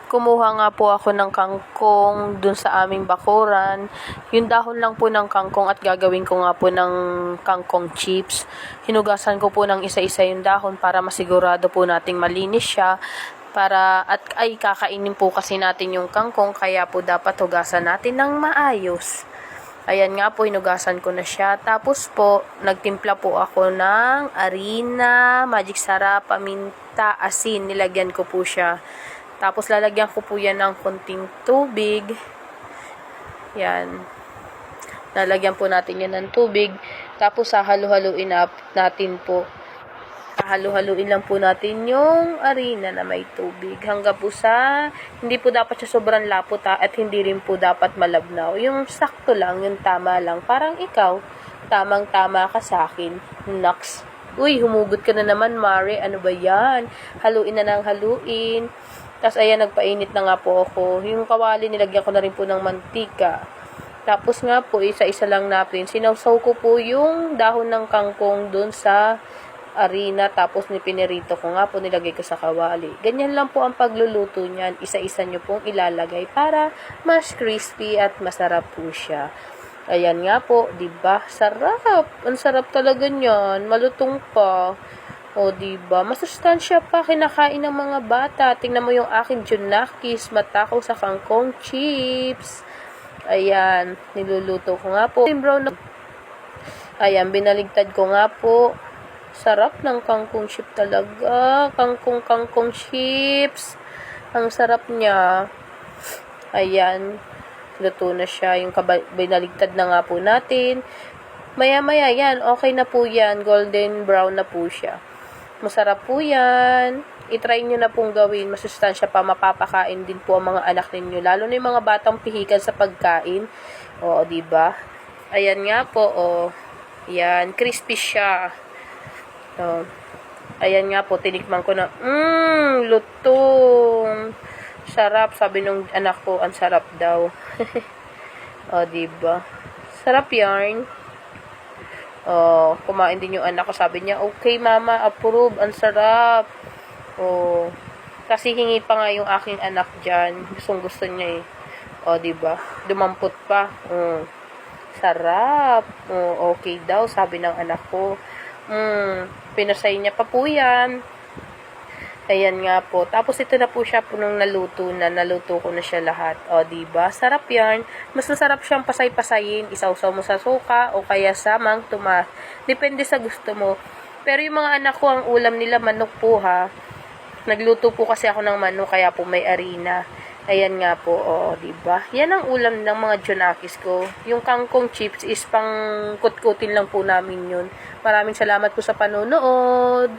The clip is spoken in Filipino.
Kumuha nga po ako ng kangkong dun sa aming bakuran. Yung dahon lang po ng kangkong at gagawin ko nga po ng kangkong chips. Hinugasan ko po ng isa-isa yung dahon para masigurado po nating malinis siya. Ay kakainin po kasi natin yung kangkong, kaya po dapat hugasan natin ng maayos. Ayan nga po, hinugasan ko na siya. Tapos po, nagtimpla po ako ng arina, magic sarap, paminta, asin. Nilagyan ko po siya. Tapos lalagyan ko po yan ng konting tubig. Yan. Lalagyan po natin yan ng tubig. Tapos hahalu-haluin natin po. Hahalu-haluin lang po natin yung arena na may tubig. Hanggang po sa, hindi po dapat siya sobrang lapot at hindi rin po dapat malabnaw. Yung sakto lang, yung tama lang. Parang ikaw, tamang-tama ka sa akin. Naks. Uy, humugot ka na naman, Mare. Ano ba yan? Haluin na ng haluin. Tapos, ayan, nagpainit na nga po ako. Yung kawali, nilagyan ko na rin po ng mantika. Tapos nga po, isa-isa lang natin. Sinawsaw ko po yung dahon ng kangkong dun sa arena. Tapos, pinirito ko nga po, nilagay ko sa kawali. Ganyan lang po ang pagluluto niyan. Isa-isa nyo pong ilalagay para mas crispy at masarap po siya. Ayan nga po, diba? Sarap. Ang sarap talaga niyan. Malutong pa. O, diba? Masustansya pa, kinakain ng mga bata. Tingnan mo yung aking junakis, matakaw sa kangkong chips. Ayan, niluluto ko nga po. Brown na. Ayan, binaligtad ko nga po. Sarap ng kangkong chip talaga. Kangkong chips. Ang sarap niya. Ayan, luto na siya. Yung binaligtad na nga po natin. Maya-maya, yan. Okay na po yan. Golden brown na po siya. Masarap po yan. I-try nyo na pong gawin. Masustansya pa. Mapapakain din po ang mga anak ninyo. Lalo na yung mga batang pihikan sa pagkain. Oo, diba? Ayan nga po. Oh. Yan. Crispy siya. Oh. Ayan nga po. Tinikman ko na. Lutong. Sarap. Sabi nung anak ko, ang sarap daw. O, diba? Sarap yarn. Oh, kumain din yung anak ko. Sabi niya, okay mama, approve, ang sarap. Oh, kasi hingi pa nga yung aking anak dyan. Gustong gusto niya eh. Oh, diba? Dumampot pa. Sarap. Oh, okay daw, sabi ng anak ko. Pinasay niya pa po yan. Ayan nga po. Tapos ito na po siya po nung naluto ko na siya lahat. O, diba? Sarap yan. Mas masarap siyang pasay-pasayin. Isawsaw mo sa suka o kaya sa tomat. Depende sa gusto mo. Pero yung mga anak ko, ang ulam nila manok po ha. Nagluto po kasi ako ng manok kaya po may arena. Ayan nga po. O, diba? Yan ang ulam ng mga junakis ko. Yung kangkong chips is pang kutkutin lang po namin yun. Maraming salamat po sa panonood.